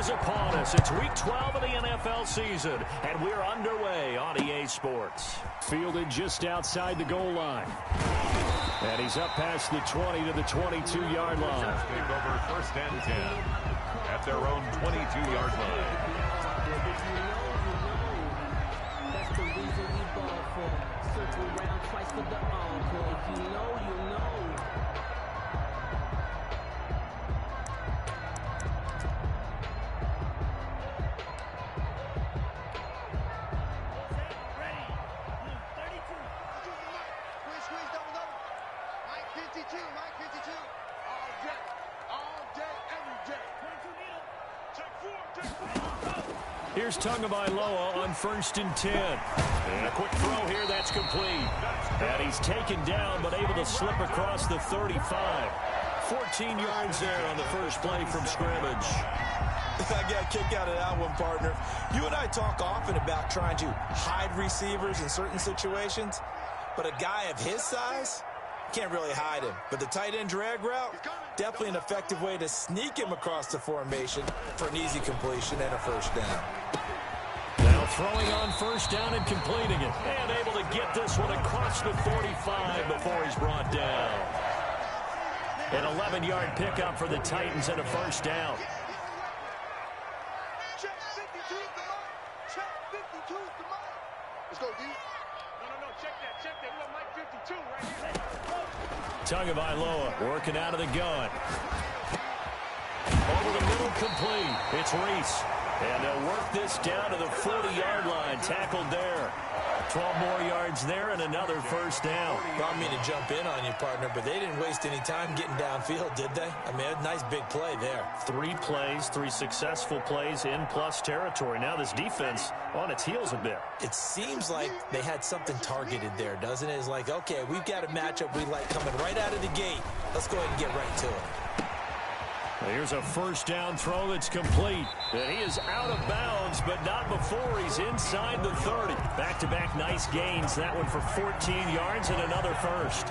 is upon us. It's Week 12 of the NFL season, and we're underway on EA Sports. Fielded just outside the goal line. And he's up past the 20 to the 22-yard line. Take over 1st and 10 at their own 22-yard line. That's the reason we ball for. Circle round twice for the encore. If you know, you know. Here's Tagovailoa on 1st and 10. And a quick throw here, that's complete. And he's taken down, but able to slip across the 35. 14 yards there on the first play from scrimmage. I got a kick out of that one, partner. You and I talk often about trying to hide receivers in certain situations, but a guy of his size can't really hide him. But the tight end drag route, definitely an effective way to sneak him across the formation for an easy completion and a 1st down. Now throwing on 1st down and completing it. And able to get this one across the 45 before he's brought down. An 11-yard pickup for the Titans and a 1st down. Check 52 is the mark. Check 52 is the mark. Let's go, D. No. Check that. Check that. We got Mike 52 right here. Tagovailoa working out of the gun. Over the middle, complete. It's Reese. And they'll work this down to the 40-yard line. Tackled there. 12 more yards there and another 1st down. Brought me to jump in on you, partner, but they didn't waste any time getting downfield, did they? I mean, a nice big play there. 3 plays, 3 successful plays in plus territory. Now this defense on its heels a bit. It seems like they had something targeted there, doesn't it? It's like, okay, we've got a matchup we like coming right out of the gate. Let's go ahead and get right to it. Here's a 1st down throw that's complete. And he is out of bounds, but not before he's inside the 30. Back-to-back nice gains. That one for 14 yards and another 1st.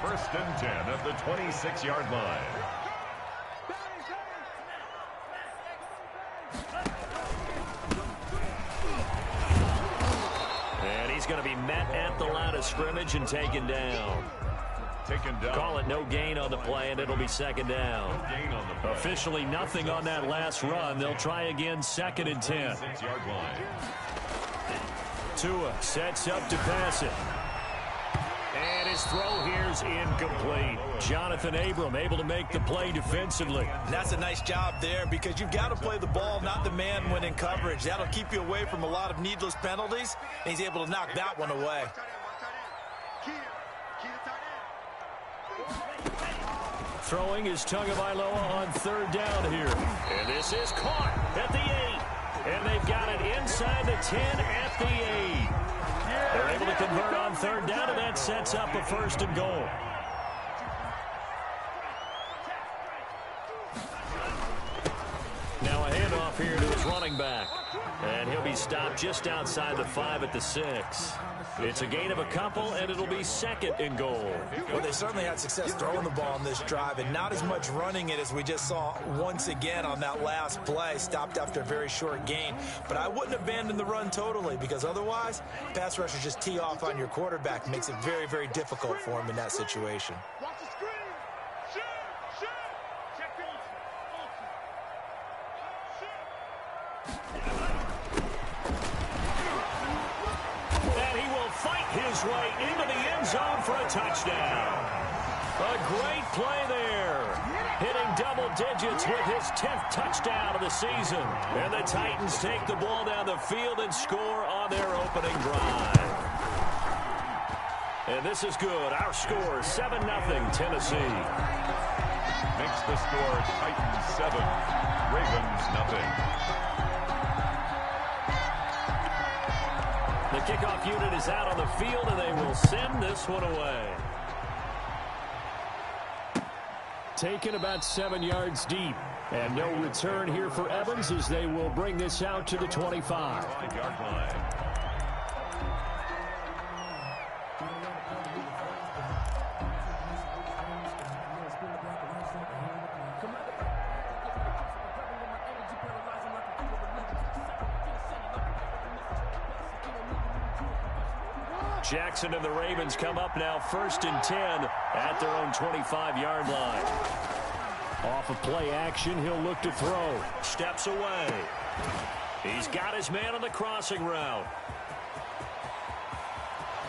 1st and 10 at the 26-yard line. And he's going to be met at the line of scrimmage and taken down. Call it no gain on the play, and it'll be 2nd down. Officially nothing on that last run. They'll try again 2nd and 10. Tua sets up to pass it. And his throw here's incomplete. Jonathan Abram able to make the play defensively. And that's a nice job there because you've got to play the ball, not the man when in coverage. That'll keep you away from a lot of needless penalties, and he's able to knock that one away. Throwing is Tagovailoa on 3rd down here. And this is caught at the 8. And they've got it inside the 10 at the 8. They're able to convert on 3rd down, and that sets up a 1st and goal. Now a handoff here to his running back. And he'll be stopped just outside the 5 at the 6. It's a gain of a couple, and it'll be 2nd and goal. Well, they certainly had success throwing the ball on this drive, and not as much running it as we just saw once again on that last play. Stopped after a very short gain. But I wouldn't abandon the run totally, because otherwise, pass rushers just tee off on your quarterback. Makes it very, very difficult for him in that situation. Watch the screen. Shoot. Check it. His way into the end zone for a touchdown. A great play there. Hitting double digits with his 10th touchdown of the season. And the Titans take the ball down the field and score on their opening drive. And this is good. Our score, 7-0 Tennessee. Makes the score Titans 7, Ravens 0. The kickoff unit is out on the field, and they will send this one away. Taken about 7 yards deep. And no return here for Evans as they will bring this out to the 25. 5-yard line. Jackson and the Ravens come up now 1st and 10 at their own 25-yard line. Off of play action, he'll look to throw. Steps away. He's got his man on the crossing route.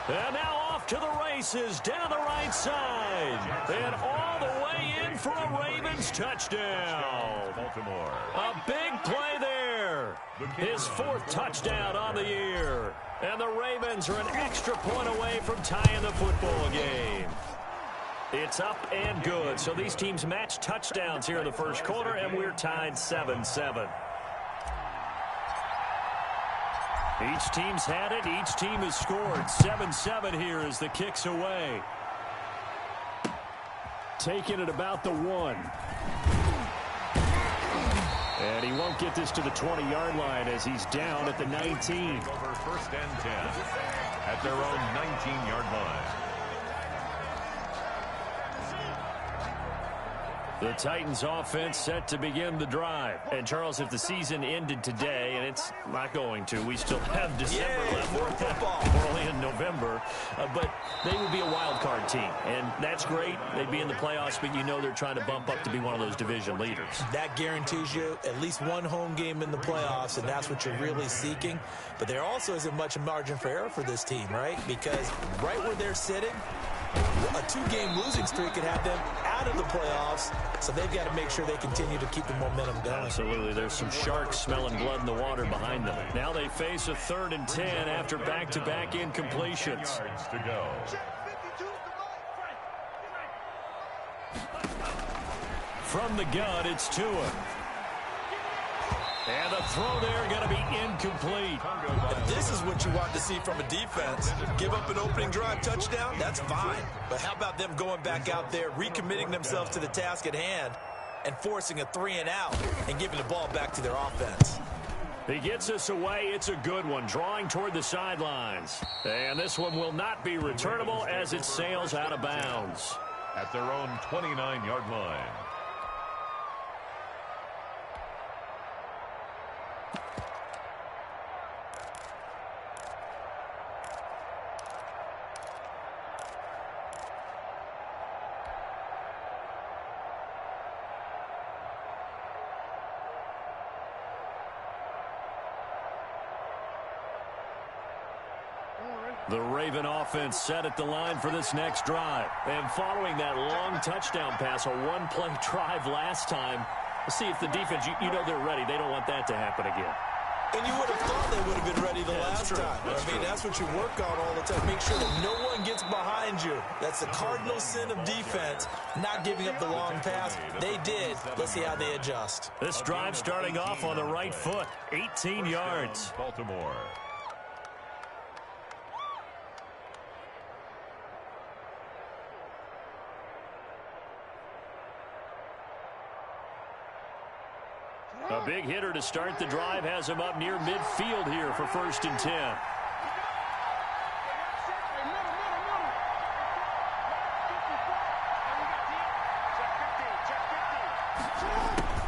And now off to the races down the right side. And all the way in for a Ravens touchdown. Baltimore. A big play there. His 4th touchdown on the year. And the Ravens are an extra point away from tying the football game. It's up and good. So these teams match touchdowns here in the first quarter, and we're tied 7-7. Each team's had it. Each team has scored. 7-7 here as the kick's away. Taking it about the 1. And he won't get this to the 20-yard line as he's down at the 19. Over 1st and 10 at their own 19-yard line. The Titans offense set to begin the drive. And, Charles, if the season ended today, and it's not going to, we still have December left. More football. We're only in November. But they would be a wild card team. And that's great. They'd be in the playoffs, but you know they're trying to bump up to be one of those division leaders. That guarantees you at least one home game in the playoffs, and that's what you're really seeking. But there also isn't much margin for error for this team, right? Because right where they're sitting, a 2-game losing streak could have them out of the playoffs, so they've got to make sure they continue to keep the momentum going. Absolutely. There's some sharks smelling blood in the water behind them. Now they face a 3rd and 10 after back-to-back incompletions. Yards to go. From the gun, it's Tua. And the throw there going to be incomplete. If this is what you want to see from a defense, give up an opening drive touchdown, that's fine. But how about them going back out there, recommitting themselves to the task at hand, and forcing a 3-and-out and giving the ball back to their offense? He gets us away. It's a good one, drawing toward the sidelines. And this one will not be returnable as it sails out of bounds. At their own 29-yard line. The Raven offense set at the line for this next drive. And following that long touchdown pass, a 1-play drive last time, let's see if the defense, you know they're ready. They don't want that to happen again. And you would have thought they would have been ready the last time. That's what you work on all the time. Make sure that no one gets behind you. That's the cardinal sin of defense, not giving up the long pass. They did. Let's see how they adjust. This drive starting off on the right foot, 18 yards. Baltimore. A big hitter to start the drive has him up near midfield here for 1st and 10.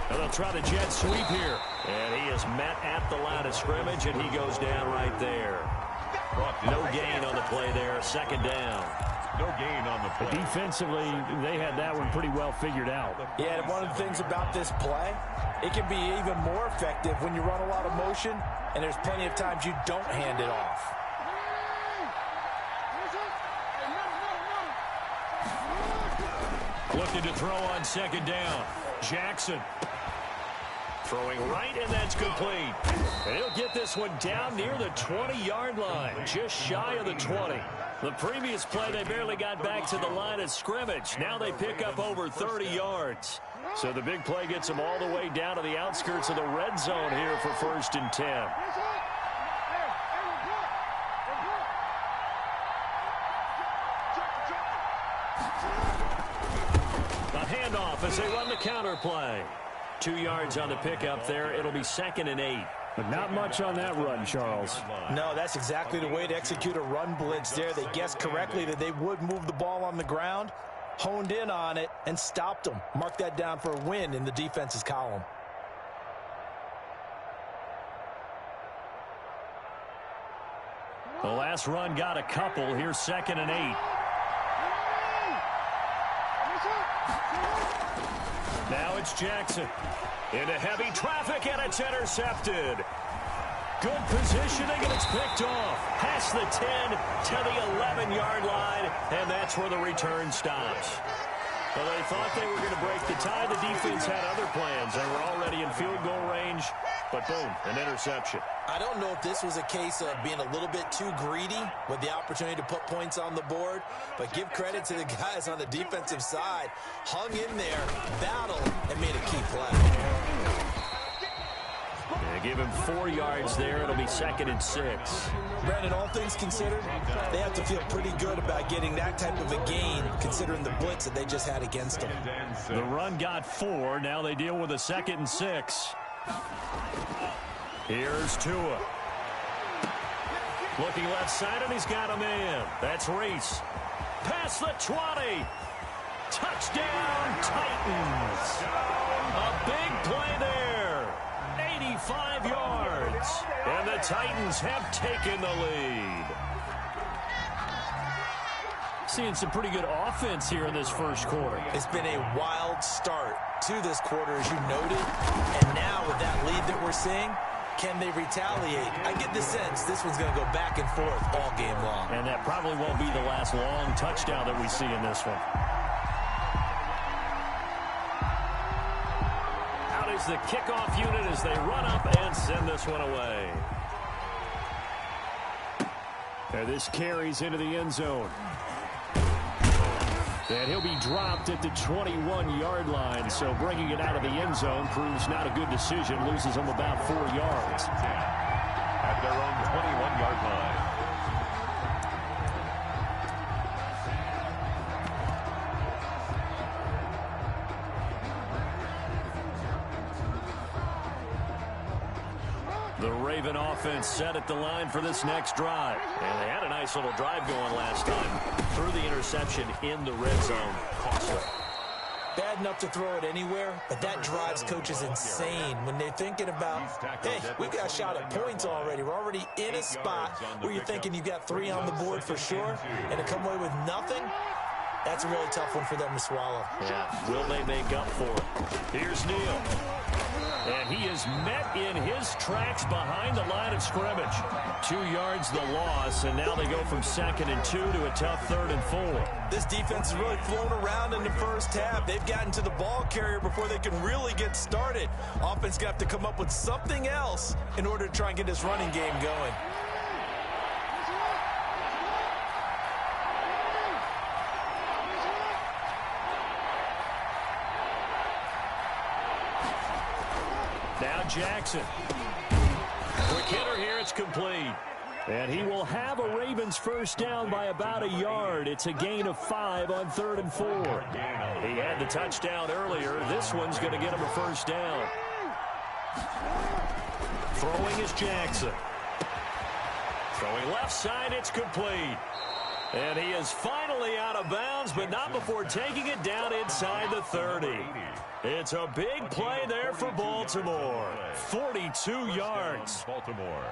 And they'll try the jet sweep here. And he is met at the line of scrimmage, and he goes down right there. No gain on the play there. 2nd down. No gain on the play. Defensively, they had that one pretty well figured out. Yeah, and one of the things about this play, it can be even more effective when you run a lot of motion, and there's plenty of times you don't hand it off. Looking to throw on 2nd down. Jackson. Throwing right, and that's complete. And he'll get this one down near the 20-yard line, just shy of the 20. The previous play, they barely got back to the line of scrimmage. Now they pick up over 30 yards. So the big play gets them all the way down to the outskirts of the red zone here for 1st and 10. A handoff as they run the counter play. 2 yards on the pickup there. It'll be 2nd and 8. But not much on that run, Charles. No, that's exactly the way to execute a run blitz there. They guessed correctly that they would move the ball on the ground, honed in on it, and stopped them. Mark that down for a win in the defense's column. The last run got a couple. Here's 2nd and 8. Now it's Jackson. Into heavy traffic, and it's intercepted. Good positioning, and it's picked off. Past the 10 to the 11-yard line, and that's where the return stops. Well, they thought they were going to break the tie. The defense had other plans. They were already in field goal range, but boom, an interception. I don't know if this was a case of being a little bit too greedy with the opportunity to put points on the board, but give credit to the guys on the defensive side. Hung in there, battled, and made a key play. Yeah, give him 4 yards there. It'll be 2nd and 6. Brandon, all things considered, they have to feel pretty good about getting that type of a gain, considering the blitz that they just had against them. The run got 4. Now they deal with a 2nd and 6. Here's Tua. Looking left side, and he's got a man. That's Reese. Past the 20. Touchdown, Titans. A big play there. 85 yards. And the Titans have taken the lead. Seeing some pretty good offense here in this first quarter. It's been a wild start to this quarter, as you noted. And now with that lead that we're seeing, can they retaliate? I get the sense this one's going to go back and forth all game long. And that probably won't be the last long touchdown that we see in this one. Out is the kickoff unit as they run up and send this one away. And this carries into the end zone. And he'll be dropped at the 21-yard line, so bringing it out of the end zone proves not a good decision. Loses him about 4 yards. At their own 21-yard line. The Raven offense set at the line for this next drive. And they had a nice little drive going last time. Threw the interception in the red zone. Costly. Bad enough to throw it anywhere, but that drives coaches insane when they're thinking about, hey, we've got a shot at points already. We're already in a spot where you're thinking you've got 3 on the board for sure, and to come away with nothing, that's a really tough one for them to swallow. Yeah, will they make up for it? Here's Neal. And he is met in his tracks behind the line of scrimmage. 2 yards the loss, and now they go from 2nd and 2 to a tough 3rd and 4. This defense has really flown around in the first half. They've gotten to the ball carrier before they can really get started. Offense got to come up with something else in order to try and get this running game going. Now Jackson. Quick hitter here, it's complete. And he will have a Ravens first down by about a yard. It's a gain of 5 on 3rd and 4. He had the touchdown earlier. This one's going to get him a first down. Throwing is Jackson. Throwing left side, it's complete. And he is finally out of bounds, but not before taking it down inside the 30. It's a big play there for Baltimore. 42 yards. Baltimore.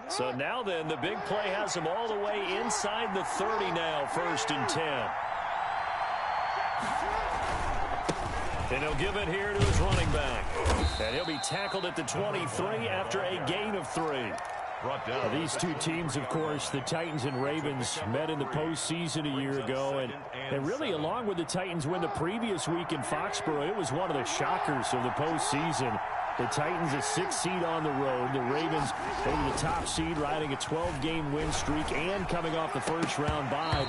So now then, the big play has him all the way inside the 30 now, 1st and 10. And he'll give it here to his running back. And he'll be tackled at the 23 after a gain of 3. These two teams, of course, the Titans and Ravens, met in the postseason a year ago. And really, along with the Titans win the previous week in Foxborough, it was one of the shockers of the postseason. The Titans a 6th seed on the road. The Ravens over the top seed, riding a 12-game win streak and coming off the first-round bye.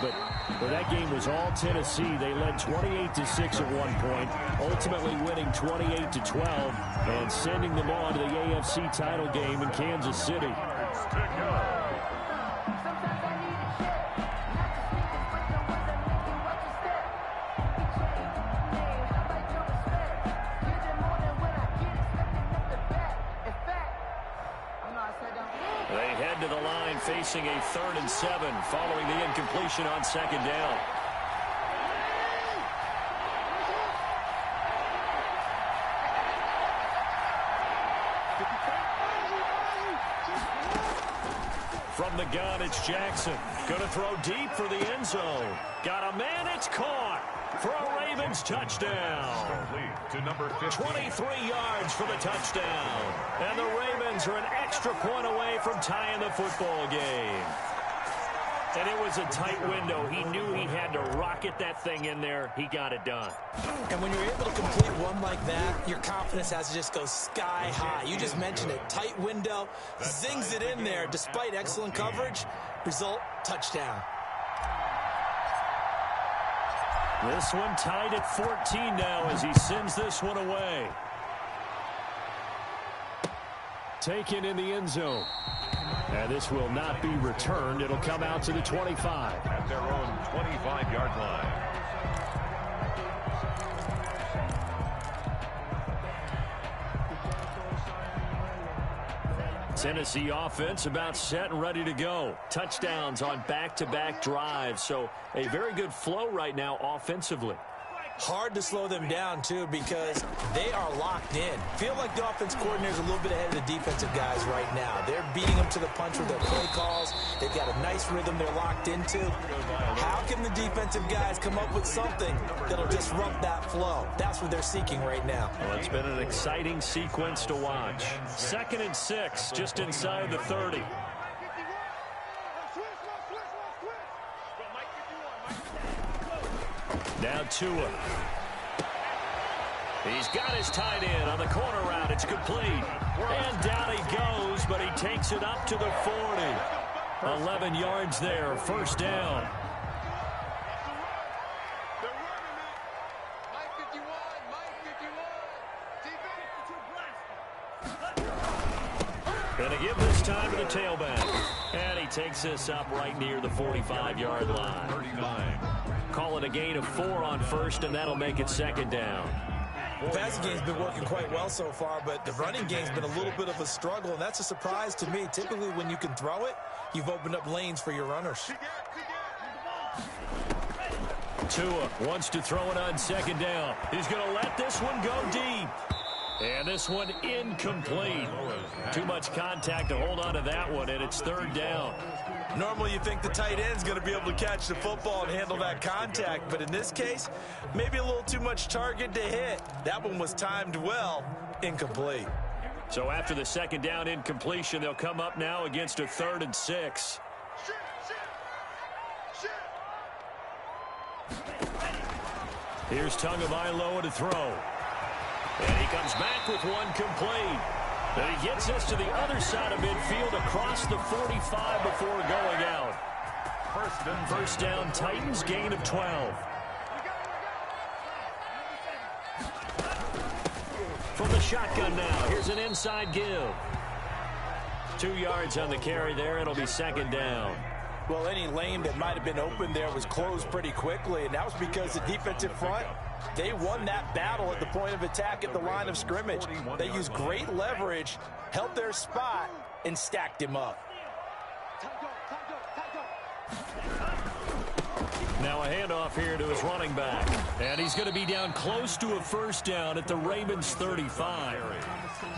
But that game was all Tennessee. They led 28-6 at one point, ultimately winning 28-12 and sending them on to the AFC title game in Kansas City. They head to the line facing a 3rd and 7 following the incompletion on 2nd down. From the gun, it's Jackson. Going to throw deep for the end zone. Got a man, it's caught for a Ravens touchdown. To number 15. 23 yards for the touchdown. And the Ravens are an extra point away from tying the football game. And it was a tight window. He knew he had to rocket that thing in there. He got it done. And when you're able to complete one like that, your confidence has to just go sky high. You just mentioned it. Tight window, zings it in there despite excellent coverage. Result, touchdown. This one tied at 14 now as he sends this one away. Taken in the end zone. And this will not be returned. It'll come out to the 25. At their own 25-yard line. Tennessee offense about set and ready to go. Touchdowns on back-to-back drives. So a very good flow right now offensively. Hard to slow them down, too, because they are locked in. Feel like the offense coordinator's a little bit ahead of the defensive guys right now. They're beating them to the punch with their play calls. They've got a nice rhythm they're locked into. How can the defensive guys come up with something that'll disrupt that flow? That's what they're seeking right now. Well, it's been an exciting sequence to watch. 2nd and 6, just inside the 30. Now Tua. He's got his tight end on the corner route. It's complete. And down he goes, but he takes it up to the 40. 11 yards there, first down. Gonna give this time to the tailback. And he takes this up right near the 45-yard line. 39. Call it a gain of 4 on first, and that'll make it 2nd down. The passing game's been working quite well so far, but the running game's been a little bit of a struggle, and that's a surprise to me. Typically, when you can throw it, you've opened up lanes for your runners. Tua wants to throw it on 2nd down. He's going to let this one go deep. And this one incomplete. Too much contact to hold on to that one, and it's 3rd down. Normally you think the tight end's going to be able to catch the football and handle that contact, but in this case, maybe a little too much target to hit. That one was timed well, incomplete. So after the 2nd down incompletion, they'll come up now against a 3rd and 6. Here's Tagovailoa to throw. And he comes back with one complete. And he gets this to the other side of midfield across the 45 before going out. First down, Titans, gain of 12. From the shotgun now, here's an inside give. 2 yards on the carry there. It'll be 2nd down. Well, any lane that might have been open there was closed pretty quickly, and that was because the defensive front, they won that battle at the point of attack at the line of scrimmage. They used great leverage, held their spot, and stacked him up. Now a handoff here to his running back. And he's going to be down close to a first down at the Ravens 35.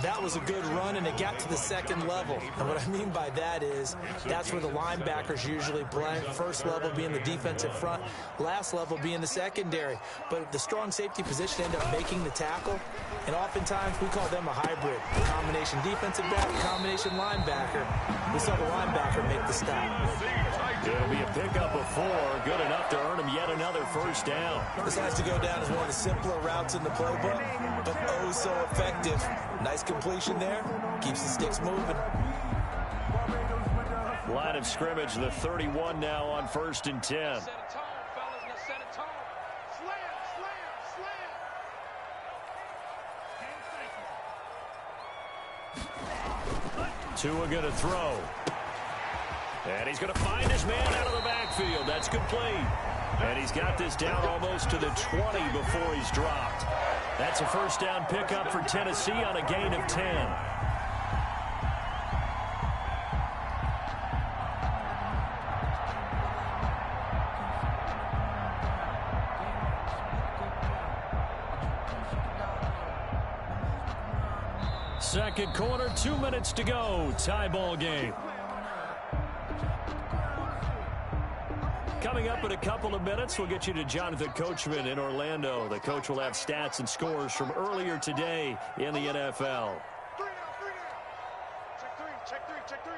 That was a good run, and it got to the 2nd level. And what I mean by that is that's where the linebackers usually play. First level being the defensive front, last level being the secondary. But the strong safety position ended up making the tackle, and oftentimes we call them a hybrid. A combination defensive back, combination linebacker. We saw the linebacker make the stop. It'll be a pickup of 4, good enough to earn him yet another first down. This has to go down as one of the simpler routes in the playbook, but oh so effective. Nice completion there, keeps the sticks moving. Line of scrimmage, the 31 now on 1st and 10. Tua going to throw. And he's going to find his man out of the backfield. That's complete. And he's got this down almost to the 20 before he's dropped. That's a first down pickup for Tennessee on a gain of 10. Second quarter, 2 minutes to go. Tie ball game. Coming up in a couple of minutes, we'll get you to Jonathan Coachman in Orlando. The coach will have stats and scores from earlier today in the NFL. Check three.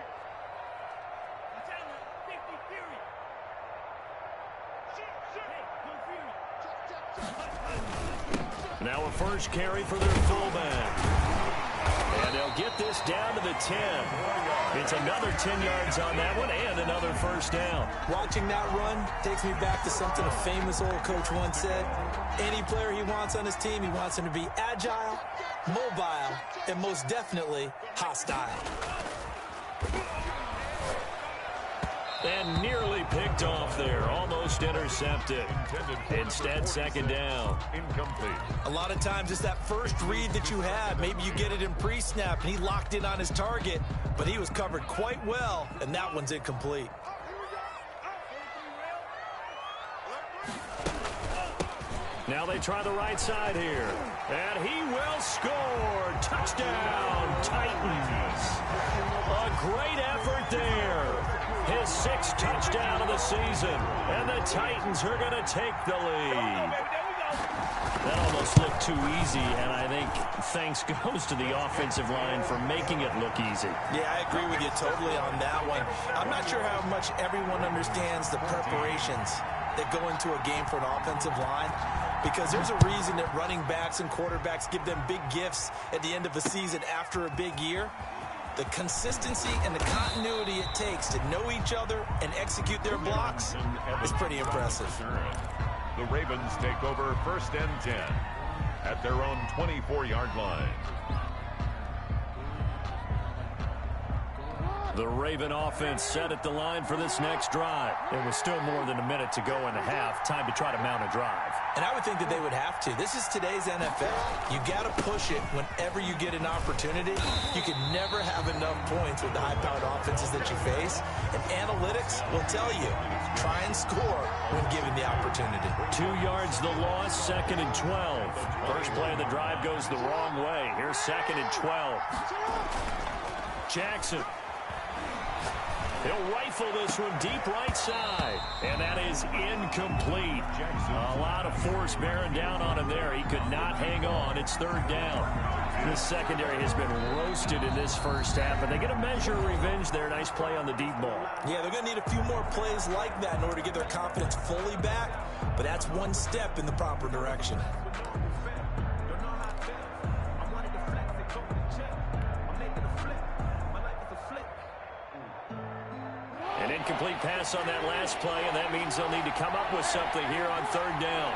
Now a first carry for their fullback. And they'll get this down to the 10. It's another 10 yards on that one and another first down. Watching that run takes me back to something a famous old coach once said. Any player he wants on his team, he wants him to be agile, mobile, and most definitely hostile. And nearly picked off there. Almost intercepted. Instead, second down. Incomplete. A lot of times it's that first read that you have. Maybe you get it in pre-snap and he locked in on his target, but he was covered quite well, and that one's incomplete. Now they try the right side here. And he will score. Touchdown, Titans. A great effort there. His 6th touchdown of the season. And the Titans are going to take the lead. That almost looked too easy, and I think thanks goes to the offensive line for making it look easy. Yeah, I agree with you totally on that one. I'm not sure how much everyone understands the preparations that go into a game for an offensive line, because there's a reason that running backs and quarterbacks give them big gifts at the end of a season after a big year. The consistency and the continuity it takes to know each other and execute their blocks is pretty impressive. The Ravens take over 1st and 10 at their own 24-yard line. The Raven offense set at the line for this next drive. It was still more than a minute to go in the half. Time to try to mount a drive. And I would think that they would have to. This is today's NFL. You got to push it whenever you get an opportunity. You can never have enough points with the high-powered offenses that you face. And analytics will tell you, try and score when given the opportunity. 2 yards the loss, 2nd and 12. First play of the drive goes the wrong way. Here's 2nd and 12. Jackson. He'll rifle this one deep right side. And that is incomplete. A lot of force bearing down on him there. He could not hang on. It's 3rd down. This secondary has been roasted in this first half, and they get a measure of revenge there. Nice play on the deep ball. Yeah, they're going to need a few more plays like that in order to get their confidence fully back. But that's one step in the proper direction. An incomplete pass on that last play, and that means they'll need to come up with something here on 3rd down.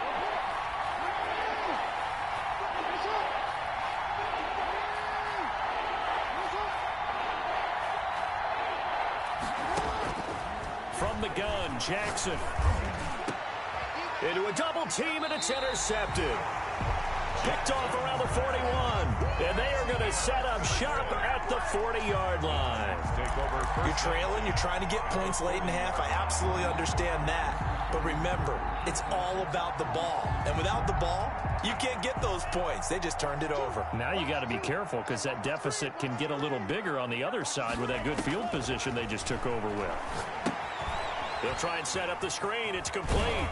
From the gun, Jackson. Into a double team, and it's intercepted. Picked off around the 41. And they are going to set up shop at the 40-yard line. You're trailing. You're trying to get points late in half. I absolutely understand that. But remember, it's all about the ball. And without the ball, you can't get those points. They just turned it over. Now you got to be careful because that deficit can get a little bigger on the other side with that good field position they just took over with. They'll try and set up the screen. It's complete.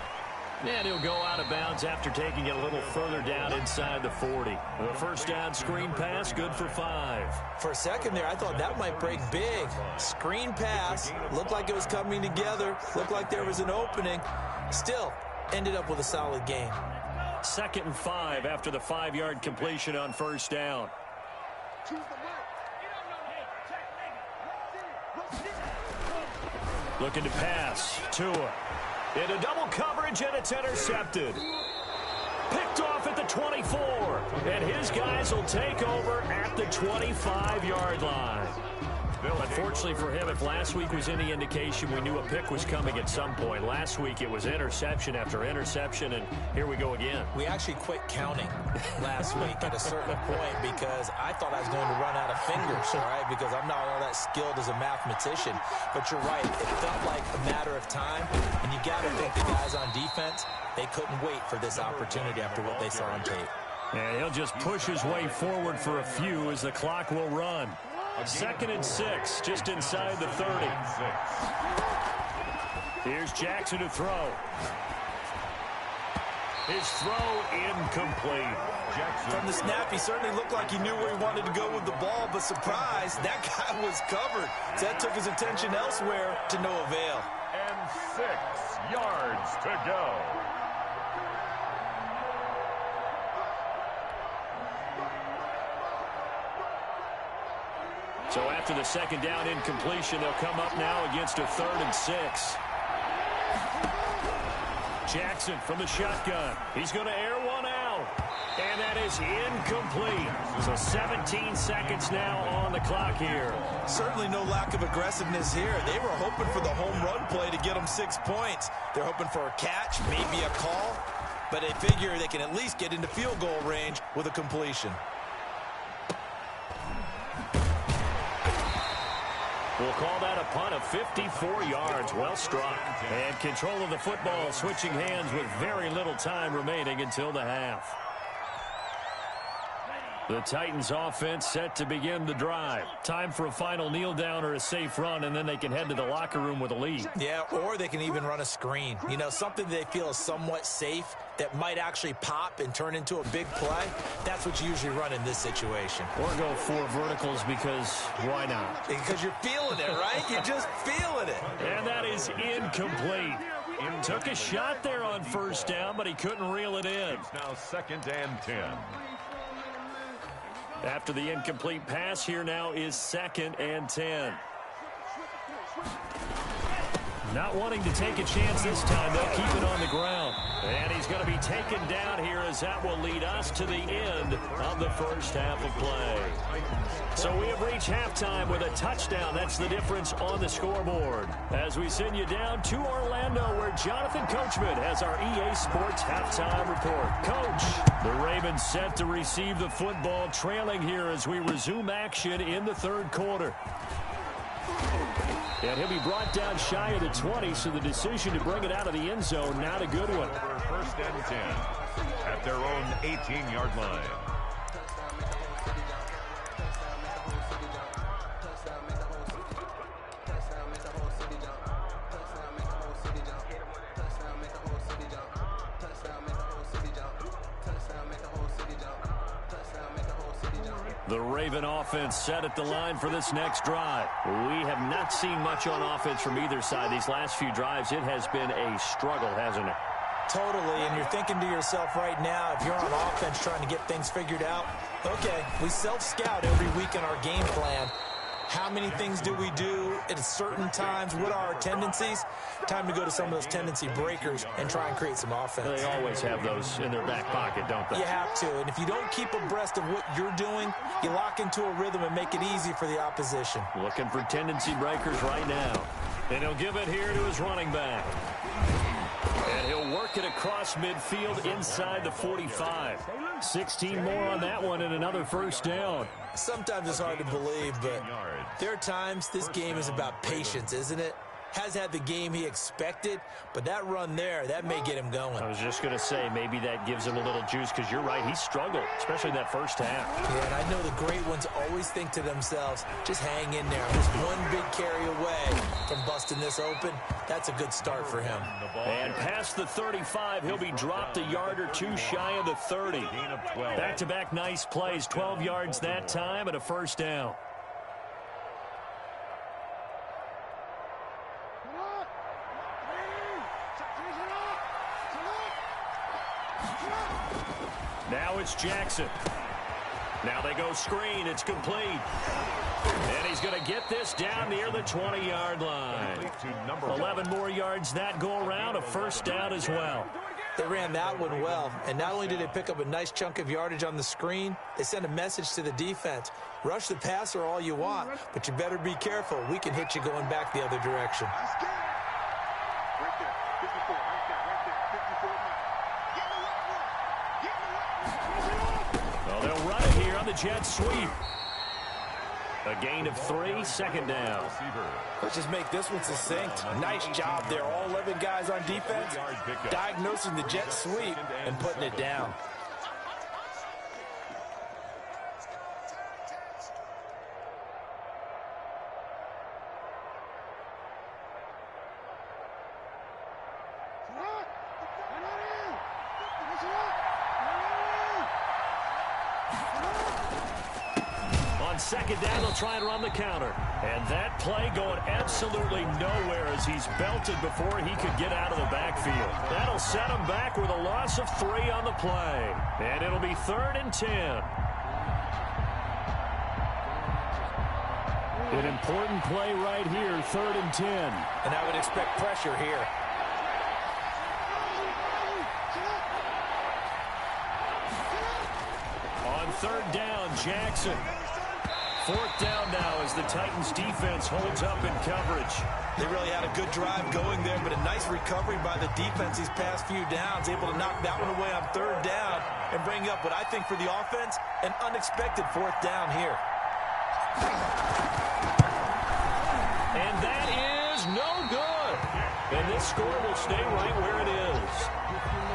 And he'll go out of bounds after taking it a little further down inside the 40. The first down screen pass, good for 5. For a second there, I thought that might break big. Screen pass, looked like it was coming together, looked like there was an opening. Still, ended up with a solid gain. 2nd and 5 after the 5-yard completion on first down. Looking to pass. Tua. Into double coverage, and it's intercepted. Picked off at the 24. And his guys will take over at the 25-yard line. Unfortunately for him, if last week was any indication, we knew a pick was coming at some point. Last week it was interception after interception, and here we go again. We actually quit counting last week at a certain point because I thought I was going to run out of fingers, all right, because I'm not all that skilled as a mathematician. But you're right, it felt like a matter of time, and you got to think the guys on defense, they couldn't wait for this opportunity after what they saw on tape. And he'll just push his way forward for a few as the clock will run. 2nd and 6, just inside the 30. Here's Jackson to throw. His throw incomplete. Jackson. From the snap, he certainly looked like he knew where he wanted to go with the ball, but surprise, that guy was covered. So that took his attention elsewhere to no avail. And 6 yards to go. So after the second down incompletion, they'll come up now against a 3rd and 6. Jackson from the shotgun. He's going to air one out. And that is incomplete. So 17 seconds now on the clock here. Certainly no lack of aggressiveness here. They were hoping for the home run play to get them 6 points. They're hoping for a catch, maybe a call, but they figure they can at least get into field goal range with a completion. We'll call that a punt of 54 yards. Well struck. And control of the football switching hands with very little time remaining until the half. The Titans offense set to begin the drive. Time for a final kneel down or a safe run, and then they can head to the locker room with a lead. Yeah, or they can even run a screen. You know, something they feel is somewhat safe that might actually pop and turn into a big play. That's what you usually run in this situation. Or go 4 verticals because why not? Because you're feeling it, right? You're just feeling it. And that is incomplete. Took a shot there on first down, but he couldn't reel it in. It's now 2nd and 10. After the incomplete pass, here now is 2nd and 10. Not wanting to take a chance this time, they'll keep it on the ground. And he's going to be taken down here as that will lead us to the end of the first half of play. So we have reached halftime with a touchdown. That's the difference on the scoreboard. As we send you down to Orlando, where Jonathan Coachman has our EA Sports halftime report. Coach, the Ravens set to receive the football, trailing here as we resume action in the 3rd quarter. And he'll be brought down shy of the 20, so the decision to bring it out of the end zone, not a good one. 1st and 10 at their own 18-yard line. The Raven offense set at the line for this next drive. We have not seen much on offense from either side these last few drives. It has been a struggle, hasn't it? Totally, and you're thinking to yourself right now, if you're on offense trying to get things figured out, okay, we self-scout every week in our game plan. How many things do we do at certain times? What are our tendencies? Time to go to some of those tendency breakers and try and create some offense. They always have those in their back pocket, don't they? You have to, and if you don't keep abreast of what you're doing, you lock into a rhythm and make it easy for the opposition. Looking for tendency breakers right now. And he'll give it here to his running back. And he'll work it across midfield inside the 45. 16 more on that one and another first down. Sometimes it's hard to believe, but there are times this game is about patience, isn't it? Has had the game he expected, but that run there, that may get him going. I was just going to say, maybe that gives him a little juice, because you're right, he struggled, especially that first half. Yeah, and I know the great ones always think to themselves, just hang in there. Just one big carry away from busting this open. That's a good start for him. And past the 35, he'll be dropped a yard or two shy of the 30. Back-to-back nice plays, 12 yards that time and a first down. Now it's Jackson. Now they go screen. It's complete. And he's going to get this down near the 20-yard line. 11 more yards that go around. A first down as well. They ran that one well, and not only did they pick up a nice chunk of yardage on the screen, they sent a message to the defense. Rush the passer all you want, but you better be careful. We can hit you going back the other direction. Right there, 54, right there, 54. Well, they'll run it here on the jet sweep. A gain of 3, second down. Let's just make this one succinct. Nice job there. All 11 guys on defense diagnosing the jet sweep and putting it down. second down, they'll try and run the counter. And that play going absolutely nowhere as he's belted before he could get out of the backfield. That'll set him back with a loss of 3 on the play. And it'll be 3rd and 10. An important play right here, 3rd and 10. And I would expect pressure here. On 3rd down, Jackson. 4th down now as the Titans defense holds up in coverage. They really had a good drive going there, but a nice recovery by the defense these past few downs, able to knock that one away on 3rd down and bring up what I think for the offense, an unexpected 4th down here. And that is no good. And this score will stay right where it is.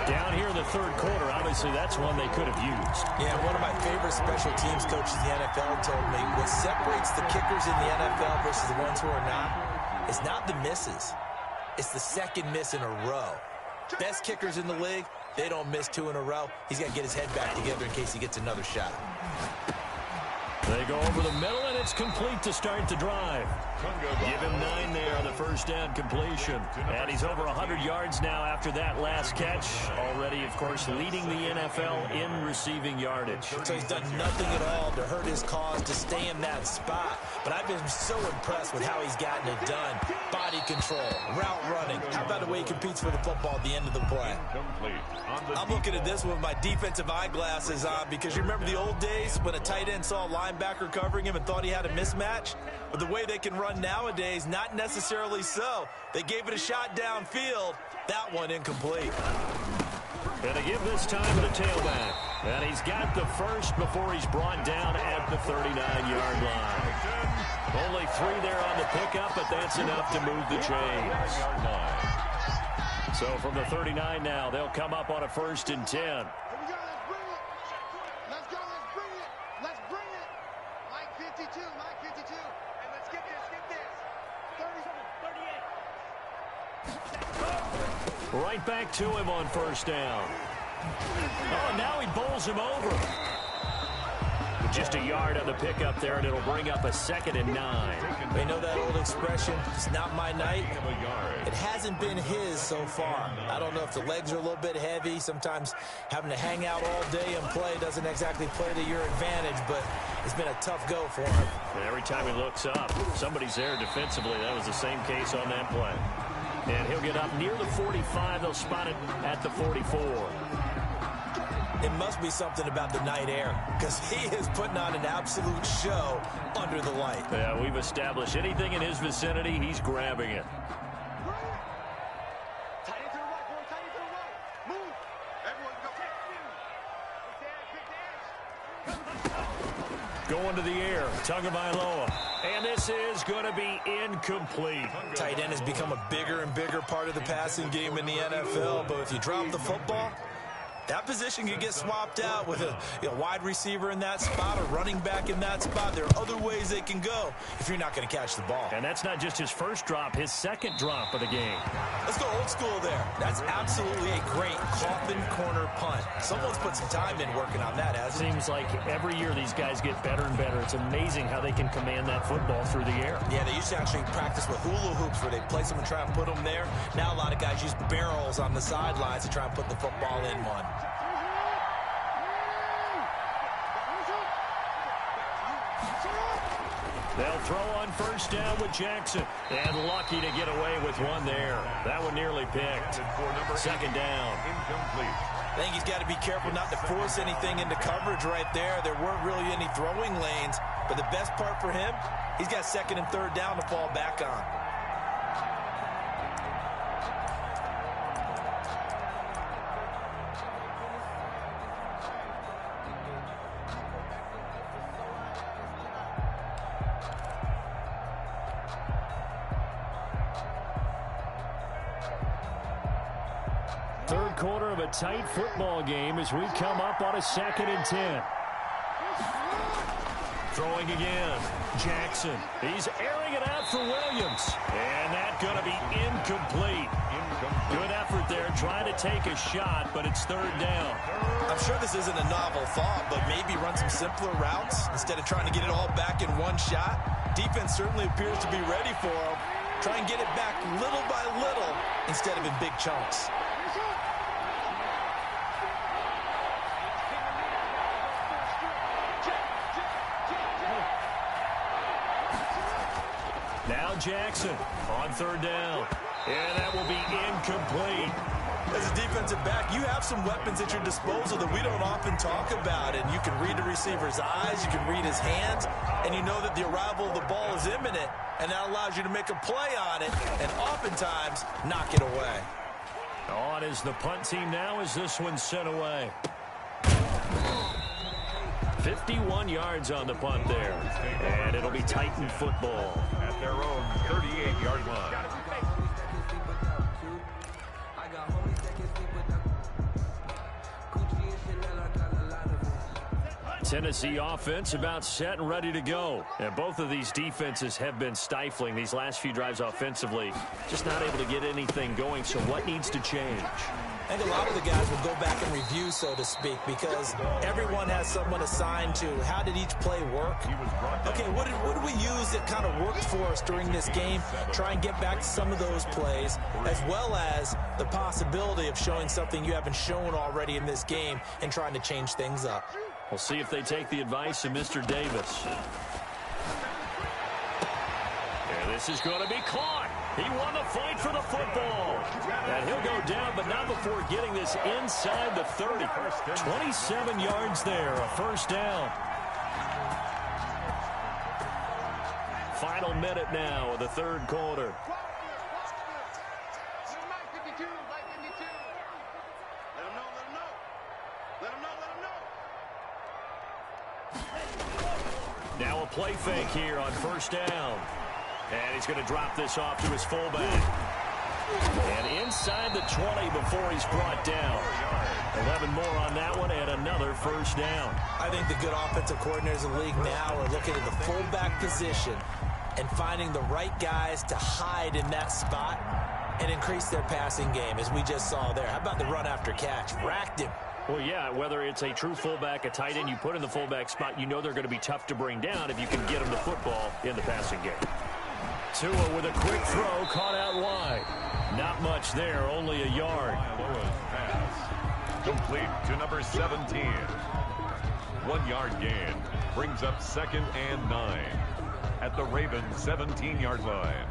Down here in the 3rd quarter, obviously that's one they could have used. Yeah, one of my favorite special teams coaches in the NFL told me what separates the kickers in the NFL versus the ones who are not is not the misses. It's the second miss in a row. Best kickers in the league, they don't miss 2 in a row. He's got to get his head back together in case he gets another shot. They go over the middle, and it's complete to start the drive. Give him 9 there on the first down completion. And he's over 100 yards now after that last catch. Already, of course, leading the NFL in receiving yardage. So he's done nothing at all to hurt his cause, to stay in that spot. But I've been so impressed with how he's gotten it done. Body control, route running. How about the way he competes for the football at the end of the play? I'm looking at this with my defensive eyeglasses on because you remember the old days when a tight end saw a linebacker covering him and thought he had a mismatch? But the way they can run nowadays, not necessarily so. They gave it a shot downfield. That one incomplete. And to give this time to the tailback. And he's got the first before he's brought down at the 39-yard line. Only 3 there on the pickup, but that's enough to move the chains. So from the 39 now, they'll come up on a 1st and 10. Here we go, let's bring it. Let's go, let's bring it. Let's bring it. Mike 52, Mike 52. And let's get this. 37, 38. Right back to him on 1st down. Oh, and now he bowls him over. Just a yard on the pickup there, and it'll bring up a 2nd and 9. They know that old expression, it's not my night. It hasn't been his so far. I don't know if the legs are a little bit heavy. Sometimes having to hang out all day and play doesn't exactly play to your advantage, but it's been a tough go for him. And every time he looks up, somebody's there defensively. That was the same case on that play. And he'll get up near the 45. They'll spot it at the 44. It must be something about the night air because he is putting on an absolute show under the light. Yeah, we've established anything in his vicinity, he's grabbing it. Tight end to the right, boy. Tight end to the right. Move. Everyone go. Going to the air, Tagovailoa. And this is going to be incomplete. Tight end has become a bigger and bigger part of the passing game in the NFL, but if you drop the football, that position can get swapped out with a wide receiver in that spot, a running back in that spot. There are other ways they can go if you're not going to catch the ball. And that's not just his first drop, his 2nd drop of the game. Let's go old school there. That's absolutely a great coffin corner punt. Someone's put some time in working on that, hasn't it? Seems like every year these guys get better and better. It's amazing how they can command that football through the air. Yeah, they used to actually practice with hula hoops where they place them and try and put them there. Now a lot of guys use barrels on the sidelines to try and put the football in one. They'll throw on 1st down with Jackson. And lucky to get away with one there. That one nearly picked. 2nd down. Incomplete. I think he's got to be careful not to force anything into coverage right there. There weren't really any throwing lanes. But the best part for him, he's got 2nd and 3rd down to fall back on. Third quarter of a tight football game as we come up on a 2nd and 10. Throwing again. Jackson. He's airing it out for Williams. And that's going to be incomplete. Good effort there trying to take a shot, but it's third down. I'm sure this isn't a novel thought, but maybe run some simpler routes instead of trying to get it all back in one shot. Defense certainly appears to be ready for him. Try and get it back little by little instead of in big chunks. Now Jackson on third down. And that will be incomplete. As a defensive back, you have some weapons at your disposal that we don't often talk about. And you can read the receiver's eyes, you can read his hands, and you know that the arrival of the ball is imminent. And that allows you to make a play on it and oftentimes knock it away. On is the punt team now as this one's sent away. 51 yards on the punt there. And it'll be Titan football. At their own 38-yard line. Tennessee offense about set and ready to go. And both of these defenses have been stifling these last few drives offensively. Just not able to get anything going, so what needs to change? I think a lot of the guys will go back and review, so to speak, because everyone has someone assigned to how did each play work. Okay, what did we use that kind of worked for us during this game? Try and get back to some of those plays, as well as the possibility of showing something you haven't shown already in this game and trying to change things up. We'll see if they take the advice of Mr. Davis. And this is going to be caught. He won the fight for the football. And he'll go down, but not before getting this inside the 30. 27 yards there, a first down. Final minute now of the third quarter. Now a play fake here on first down. And he's going to drop this off to his fullback. And inside the 20 before he's brought down. 11 more on that one and another first down. I think the good offensive coordinators in the league now are looking at the fullback position and finding the right guys to hide in that spot and increase their passing game, as we just saw there. How about the run after catch? Racked him. Well, yeah, whether it's a true fullback, a tight end you put in the fullback spot, you know they're going to be tough to bring down if you can get them the football in the passing game. Tua with a quick throw, caught out wide. Not much there, only a yard. Pass. Complete to number 17. 1 yard gain. Brings up 2nd and 9. At the Ravens' 17-yard line.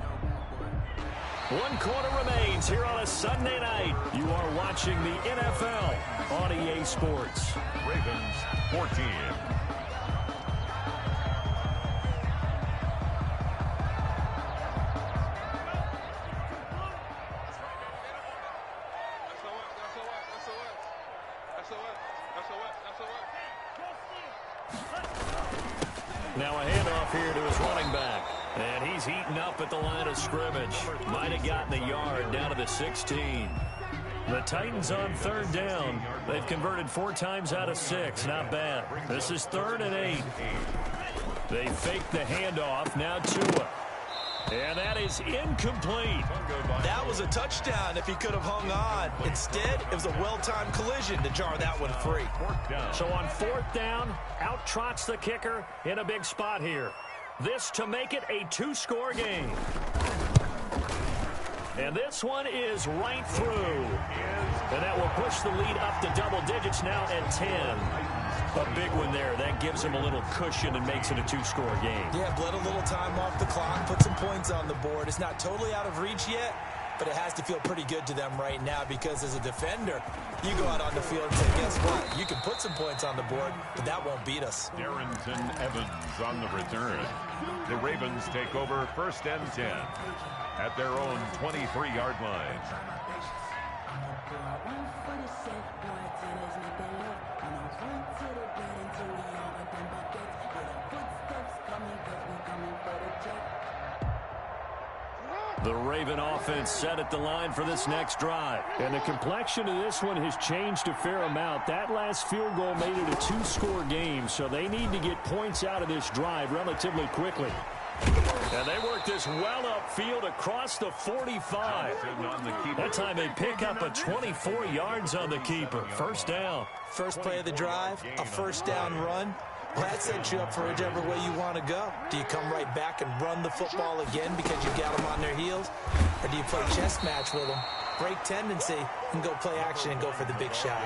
1 quarter remains here on a Sunday night. You are watching the NFL on EA Sports. Ravens 14. Now a handoff here to his running back. And he's heating up at the line of scrimmage. Might have gotten a yard down to the 16. The Titans on third down. They've converted 4 times out of 6. Not bad. This is 3rd and 8. They fake the handoff. Now Tua. And that is incomplete. That was a touchdown if he could have hung on. Instead, it was a well-timed collision to jar that one free. So on 4th down, out trots the kicker in a big spot here. This to make it a 2-score game. And this one is right through. And that will push the lead up to double digits now at 10. A big one there. That gives him a little cushion and makes it a 2-score game. Yeah, bled a little time off the clock, put some points on the board. It's not totally out of reach yet, but it has to feel pretty good to them right now because as a defender, you go out on the field and say, guess what? You can put some points on the board, but that won't beat us. Darrington Evans on the return. The Ravens take over 1st and 10 at their own 23-yard line. The Raven offense set at the line for this next drive. And the complexion of this one has changed a fair amount. That last field goal made it a 2-score game, so they need to get points out of this drive relatively quickly. And they work this well upfield across the 45. That time they pick up a 24 yards on the keeper. First down. First play of the drive, a first down run. Well, that sets you up for whichever way you want to go. Do you come right back and run the football again because you got them on their heels? Or do you play chess match with them, break tendency, and go play action and go for the big shot?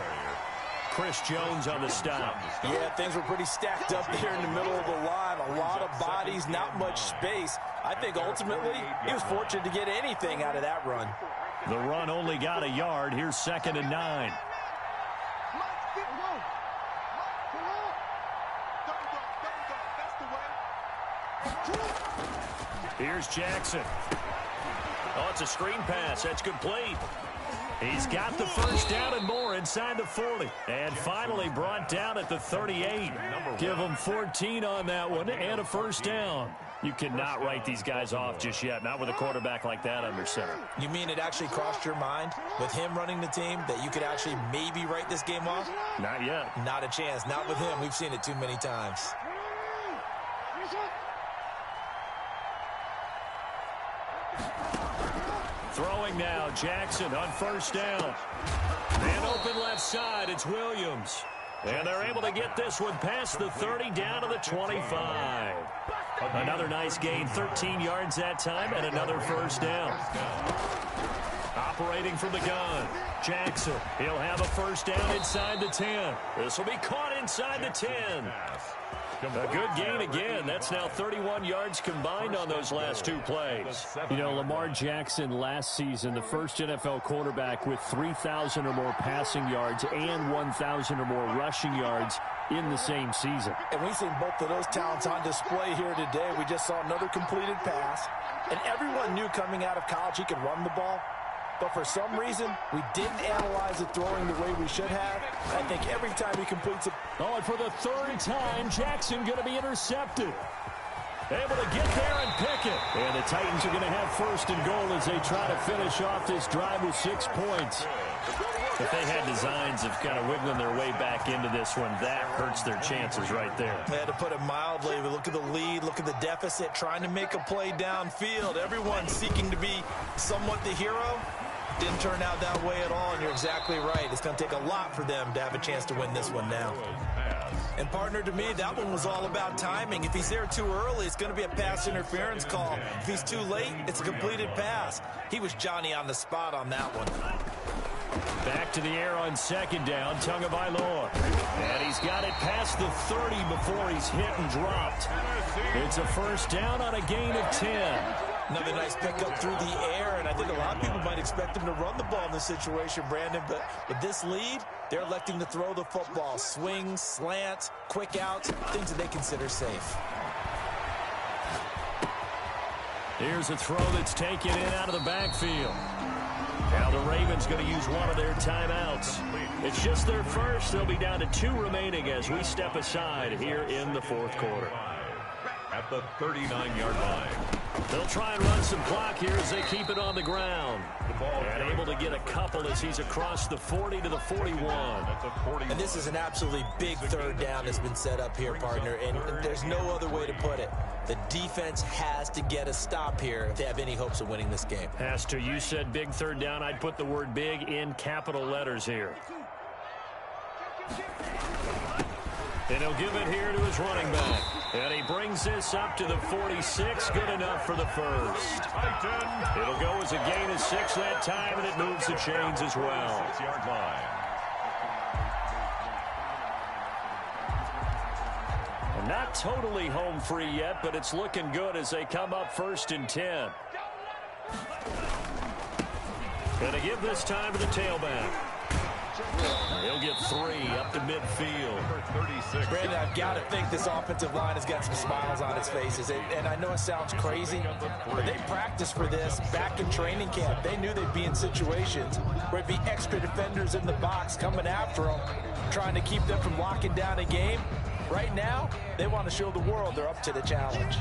Chris Jones on the stop. Yeah, things were pretty stacked up there in the middle of the line. A lot of bodies, not much space. I think ultimately he was fortunate to get anything out of that run. The run only got a yard. Here's 2nd and 9. Here's Jackson. Oh, it's a screen pass. That's complete. He's got the first down and more inside the 40. And finally brought down at the 38. Give him 14 on that one and a first down. You cannot write these guys off just yet, not with a quarterback like that under center. You mean it actually crossed your mind with him running the team that you could actually maybe write this game off? Not yet. Not a chance. Not with him. We've seen it too many times. Throwing now, Jackson on first down. And open left side, it's Williams. And they're able to get this one past the 30 down to the 25. Another nice gain, 13 yards that time, and another first down. Operating from the gun, Jackson. He'll have a first down inside the 10. This will be caught inside the 10. A good gain again. That's now 31 yards combined on those last two plays. You know, Lamar Jackson last season, the first NFL quarterback with 3,000 or more passing yards and 1,000 or more rushing yards in the same season. And we've seen both of those talents on display here today. We just saw another completed pass. And everyone knew coming out of college he could run the ball. But for some reason, we didn't analyze it throwing the way we should have. I think every time he completes it. Oh, and for the third time, Jackson going to be intercepted. Able to get there and pick it. And the Titans are going to have first and goal as they try to finish off this drive with 6 points. If they had designs of kind of wiggling their way back into this one, that hurts their chances right there. They had to put it mildly, but look at the lead, look at the deficit, trying to make a play downfield. Everyone seeking to be somewhat the hero. Didn't turn out that way at all, and you're exactly right. It's going to take a lot for them to have a chance to win this one now. And, partner, to me, that one was all about timing. If he's there too early, it's going to be a pass interference call. If he's too late, it's a completed pass. He was Johnny on the spot on that one. Back to the air on second down, Tagovailoa. And he's got it past the 30 before he's hit and dropped. It's a first down on a gain of 10. Another nice pickup through the air, and I think a lot of people might expect him to run the ball in this situation, Brandon, but with this lead, they're electing to throw the football. Swings, slants, quick outs, things that they consider safe. Here's a throw that's taken in out of the backfield. Now the Ravens going to use one of their timeouts. It's just their first. They'll be down to 2 remaining as we step aside here in the fourth quarter. At the 39-yard line. They'll try and run some clock here as they keep it on the ground. And able to get a couple as he's across the 40 to the 41. And this is an absolutely big third down that's been set up here, partner, and there's no other way to put it. The defense has to get a stop here if they have any hopes of winning this game. Has to. You said big third down. I'd put the word big in capital letters here. And he'll give it here to his running back. And he brings this up to the 46. Good enough for the first. It'll go as a gain of 6 that time, and it moves the chains as well. 6-yard line. Not totally home free yet, but it's looking good as they come up 1st and 10. Gonna give this time to the tailback. He'll get 3 up to midfield. 36. Brandon, I've got to think this offensive line has got some smiles on its faces. And I know it sounds crazy, but they practiced for this back in training camp. They knew they'd be in situations where it'd be extra defenders in the box coming after them, trying to keep them from locking down a game. Right now, they want to show the world they're up to the challenge.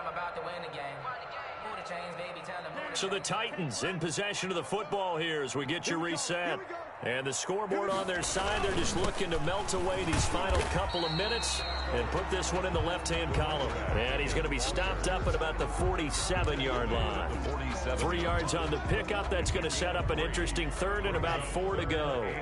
I'm about to win the game. Move the chains, baby, tell them. So the Titans in possession of the football here as we get you reset. And the scoreboard on their side, they're just looking to melt away these final couple of minutes and put this one in the left-hand column. And he's going to be stopped up at about the 47-yard line. 3 yards on the pickup. That's going to set up an interesting third and about 4 to go.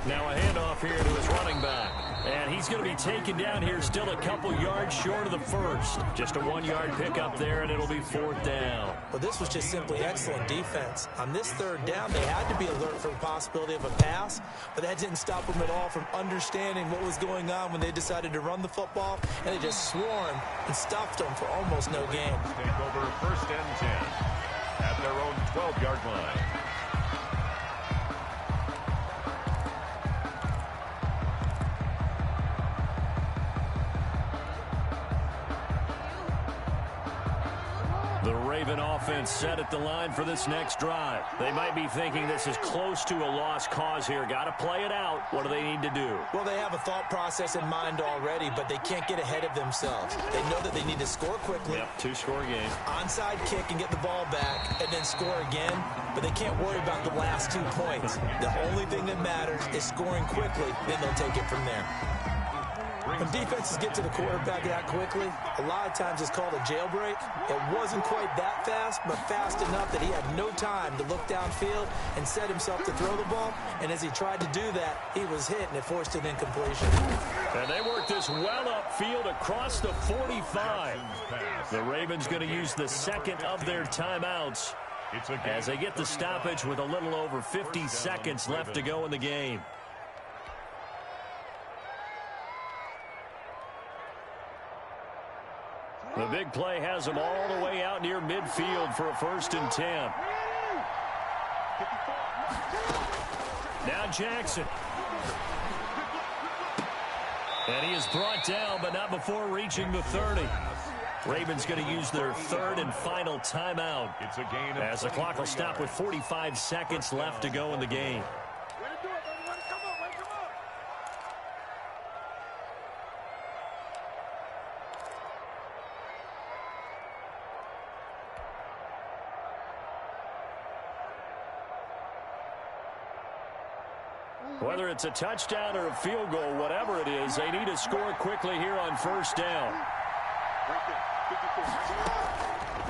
Now a handoff here to his running back. And he's going to be taken down here still a couple yards short of the first. Just a 1-yard pickup there, and it'll be 4th down. Well, this was just simply excellent defense. On this 3rd down, they had to be alert for the possibility of a pass, but that didn't stop them at all from understanding what was going on when they decided to run the football, and they just swarmed and stuffed them for almost no gain. Take over 1st and 10 at their own 12-yard line. The Raven offense set at the line for this next drive. They might be thinking this is close to a lost cause here. Got to play it out. What do they need to do? Well, they have a thought process in mind already, but they can't get ahead of themselves. They know that they need to score quickly. Yep, 2-score game. Onside kick and get the ball back and then score again, but they can't worry about the last 2 points. The only thing that matters is scoring quickly, then they'll take it from there. When defenses get to the quarterback that quickly, a lot of times it's called a jailbreak. It wasn't quite that fast, but fast enough that he had no time to look downfield and set himself to throw the ball. And as he tried to do that, he was hit, and it forced an incompletion. And they worked this well upfield across the 45. The Ravens going to use the second of their timeouts as they get the stoppage with a little over 50 seconds left to go in the game. The big play has them all the way out near midfield for a 1st and 10. Now Jackson. And he is brought down, but not before reaching the 30. Ravens going to use their 3rd and final timeout as the clock will stop with 45 seconds left to go in the game. Whether it's a touchdown or a field goal, whatever it is, they need to score quickly here on 1st down.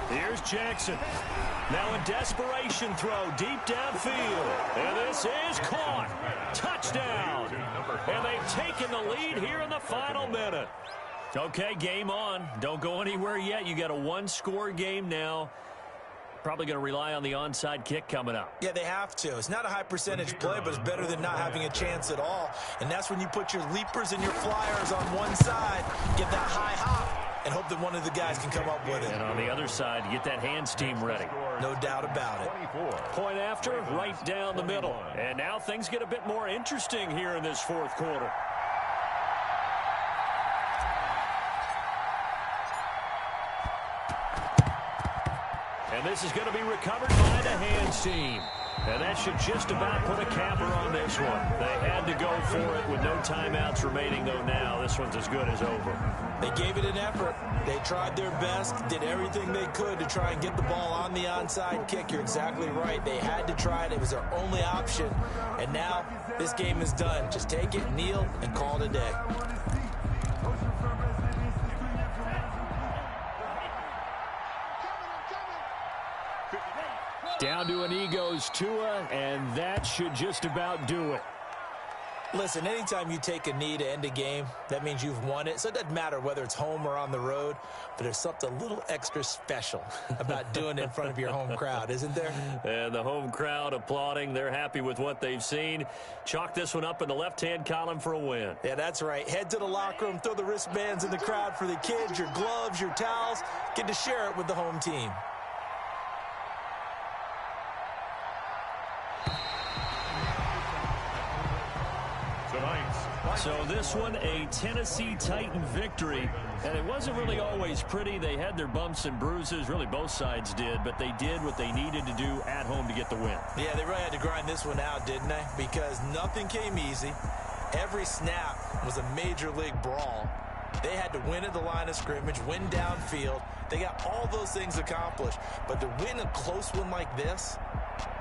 Here's Jackson. Now a desperation throw deep downfield. And this is caught. Touchdown. And they've taken the lead here in the final minute. Okay, game on. Don't go anywhere yet. You got a 1-score game now. Probably going to rely on the onside kick coming up. Yeah, they have to. It's not a high percentage play, but it's better than not having a chance at all. And that's when you put your leapers and your flyers on one side, get that high hop, and hope that one of the guys can come up with it. And on the other side, get that hands team ready. No doubt about it. Point after, right down the middle. And now things get a bit more interesting here in this 4th quarter. And this is going to be recovered by the hands team. And that should just about put a capper on this one. They had to go for it with no timeouts remaining, though now this one's as good as over. They gave it an effort. They tried their best, did everything they could to try and get the ball on the onside kick. You're exactly right. They had to try it. It was their only option. And now this game is done. Just take it, kneel, and call it a day. Down to a knee goes Tua, and that should just about do it. Listen, anytime you take a knee to end a game, that means you've won it. So it doesn't matter whether it's home or on the road, but there's something a little extra special about doing it in front of your home crowd, isn't there? And the home crowd applauding. They're happy with what they've seen. Chalk this one up in the left-hand column for a win. Yeah, that's right. Head to the locker room, throw the wristbands in the crowd for the kids, your gloves, your towels. Get to share it with the home team. So this one, a Tennessee Titan victory. And it wasn't really always pretty. They had their bumps and bruises. Really, both sides did. But they did what they needed to do at home to get the win. Yeah, they really had to grind this one out, didn't they? Because nothing came easy. Every snap was a major league brawl. They had to win at the line of scrimmage, win downfield. They got all those things accomplished. But to win a close one like this,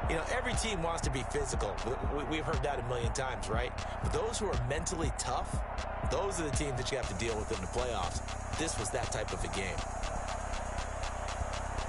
you know, every team wants to be physical. We've heard that a million times, right? But those who are mentally tough, those are the teams that you have to deal with in the playoffs. This was that type of a game.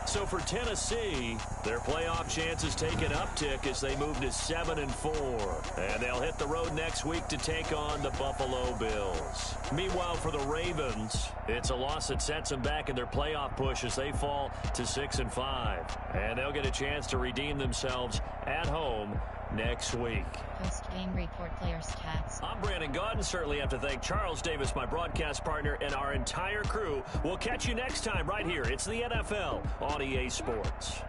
So for Tennessee, their playoff chances take an uptick as they move to 7-4. And they'll hit the road next week to take on the Buffalo Bills. Meanwhile, for the Ravens, it's a loss that sets them back in their playoff push as they fall to 6-5. And they'll get a chance to redeem themselves at home next week. Post-game report, player stats. I'm Brandon Gaudin. Certainly have to thank Charles Davis, my broadcast partner, and our entire crew. We'll catch you next time right here. It's the NFL on EA Sports.